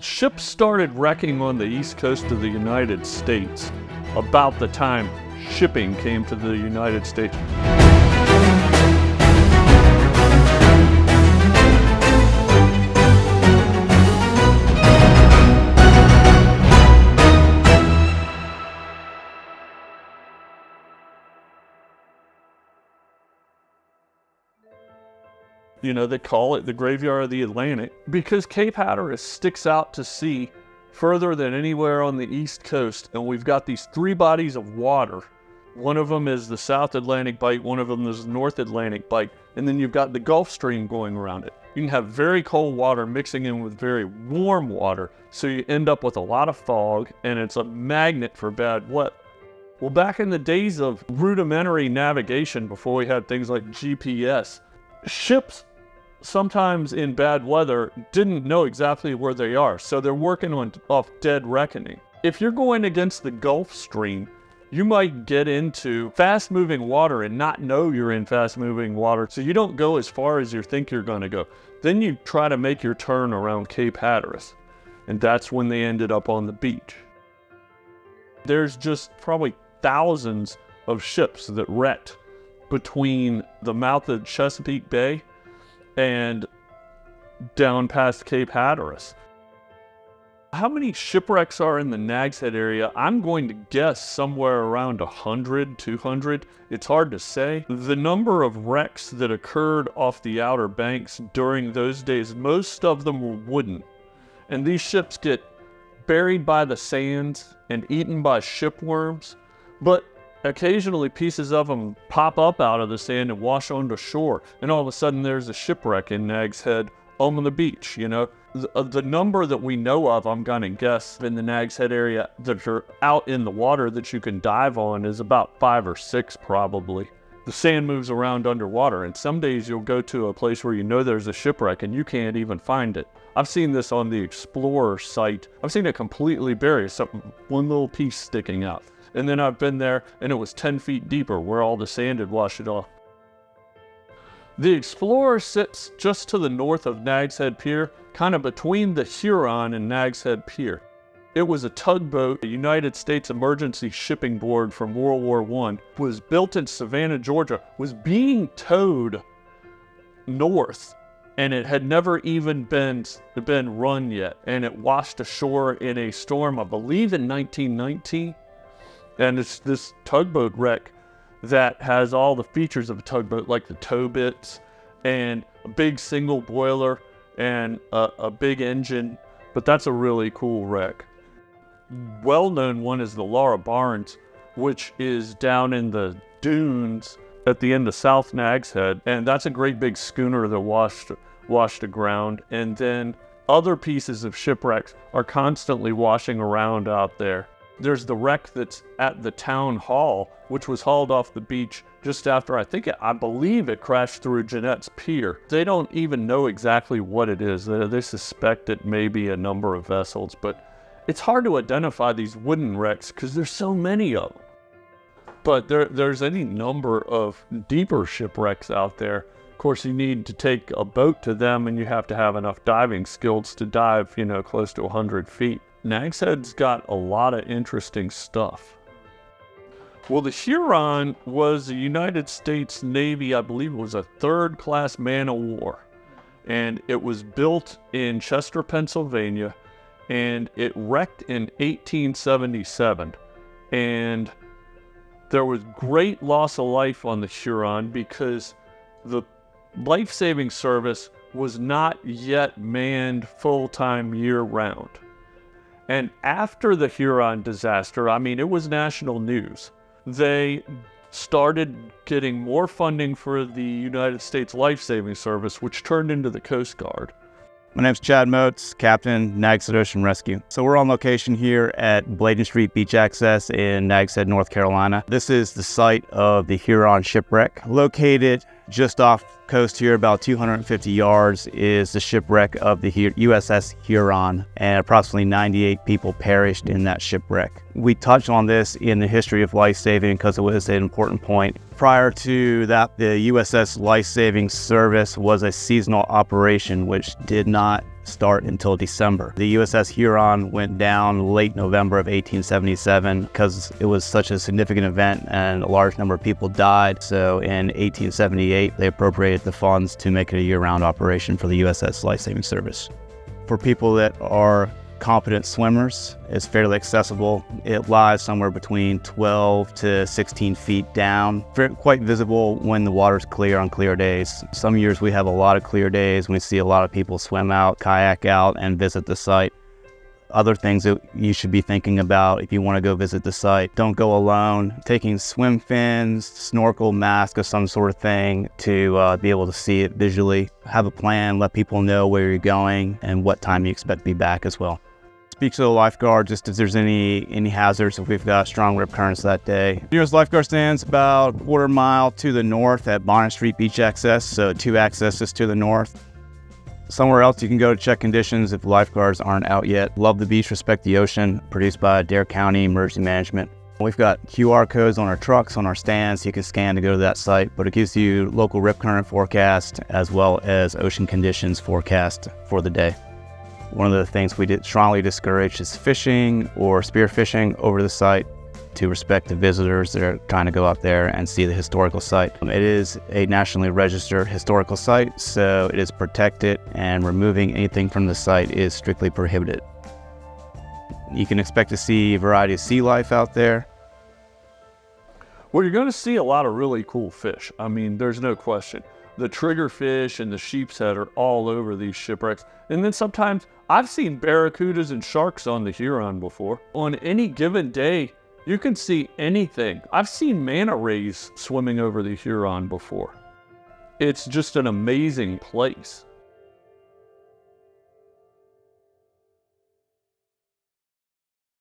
Ships started wrecking on the east coast of the United States about the time shipping came to the United States. You know, they call it the graveyard of the Atlantic because Cape Hatteras sticks out to sea further than anywhere on the East Coast. And we've got these three bodies of water. One of them is the South Atlantic Bight, one of them is the North Atlantic Bight, and then you've got the Gulf Stream going around it. You can have very cold water mixing in with very warm water, so you end up with a lot of fog, and it's a magnet for bad weather. Well, back in the days of rudimentary navigation, before we had things like GPS, ships sometimes in bad weather didn't know exactly where they are, so they're working off dead reckoning. If you're going against the Gulf Stream, you might get into fast-moving water and not know you're in fast-moving water, so you don't go as far as you think you're going to go. Then you try to make your turn around Cape Hatteras, and that's when they ended up on the beach. There's just probably thousands of ships that wrecked between the mouth of Chesapeake Bay and down past Cape Hatteras. How many shipwrecks are in the Nags Head area? I'm going to guess somewhere around 100, 200. It's hard to say. The number of wrecks that occurred off the Outer Banks during those days, most of them were wooden. And these ships get buried by the sands and eaten by shipworms, but occasionally pieces of them pop up out of the sand and wash onto shore, and all of a sudden there's a shipwreck in Nags Head on the beach, you know. The number that we know of, I'm gonna guess, in the Nags Head area that are out in the water that you can dive on is about 5 or 6 probably. The sand moves around underwater, and some days you'll go to a place where you know there's a shipwreck and you can't even find it. I've seen this on the Explorer site. I've seen it completely buried, one little piece sticking out. And then I've been there and it was 10 feet deeper where all the sand had washed it off. The Explorer sits just to the north of Nags Head Pier, kind of between the Huron and Nags Head Pier. It was a tugboat, a United States Emergency Shipping Board from World War I, was built in Savannah, Georgia, was being towed north, and it had never even been run yet. And it washed ashore in a storm, I believe in 1919. And it's this tugboat wreck that has all the features of a tugboat, like the tow bits and a big single boiler and a big engine. But that's a really cool wreck. Well-known one is the Laura Barnes, which is down in the dunes at the end of South Nags Head. And that's a great big schooner that washed aground. And then other pieces of shipwrecks are constantly washing around out there. There's the wreck that's at the town hall, which was hauled off the beach just after, I believe it crashed through Jeanette's Pier. They don't even know exactly what it is. They suspect it may be a number of vessels, but it's hard to identify these wooden wrecks because there's so many of them. But there's any number of deeper shipwrecks out there. Of course, you need to take a boat to them, and you have to have enough diving skills to dive, you know, close to 100 feet. Nags Head's got a lot of interesting stuff. Well, the Huron was a United States Navy, I believe it was a third-class man-of-war. And it was built in Chester, Pennsylvania, and it wrecked in 1877. And there was great loss of life on the Huron because the life-saving service was not yet manned full-time year-round. And after the Huron disaster, I mean, it was national news. They started getting more funding for the United States Life-Saving Service, which turned into the Coast Guard. My name's Chad Motes, Captain, Nags Head Ocean Rescue. So we're on location here at Bladen Street Beach Access in Nags Head, North Carolina. This is the site of the Huron shipwreck. Located just off coast here, about 250 yards, is the shipwreck of the USS Huron, and approximately 98 people perished in that shipwreck. We touched on this in the history of life-saving because it was an important point. Prior to that, the USS Life-Saving Service was a seasonal operation which did not start until December. The USS Huron went down late November of 1877 because it was such a significant event and a large number of people died. So in 1878, they appropriated the funds to make it a year-round operation for the USS Lifesaving Service. For people that are competent swimmers, it's fairly accessible. It lies somewhere between 12 to 16 feet down. Quite visible when the water's clear on clear days. Some years we have a lot of clear days when we see a lot of people swim out, kayak out, and visit the site. Other things that you should be thinking about if you want to go visit the site: don't go alone. Taking swim fins, snorkel, mask of some sort of thing to be able to see it visually. Have a plan, let people know where you're going and what time you expect to be back as well. Speak to the lifeguard just if there's any hazards, if we've got strong rip currents that day. Nearest lifeguard stands about a quarter mile to the north at Bonnet Street Beach Access, so 2 accesses to the north. Somewhere else you can go to check conditions if lifeguards aren't out yet. Love the Beach, Respect the Ocean, produced by Dare County Emergency Management. We've got QR codes on our trucks, on our stands, you can scan to go to that site, but it gives you local rip current forecast as well as ocean conditions forecast for the day. One of the things we strongly discourage is fishing or spearfishing over the site to respect the visitors that are trying to go out there and see the historical site. It is a nationally registered historical site, so it is protected, and removing anything from the site is strictly prohibited. You can expect to see a variety of sea life out there. Well, you're going to see a lot of really cool fish. I mean, there's no question. The triggerfish and the sheep's head are all over these shipwrecks. And then sometimes I've seen barracudas and sharks on the Huron before. On any given day, you can see anything. I've seen manta rays swimming over the Huron before. It's just an amazing place.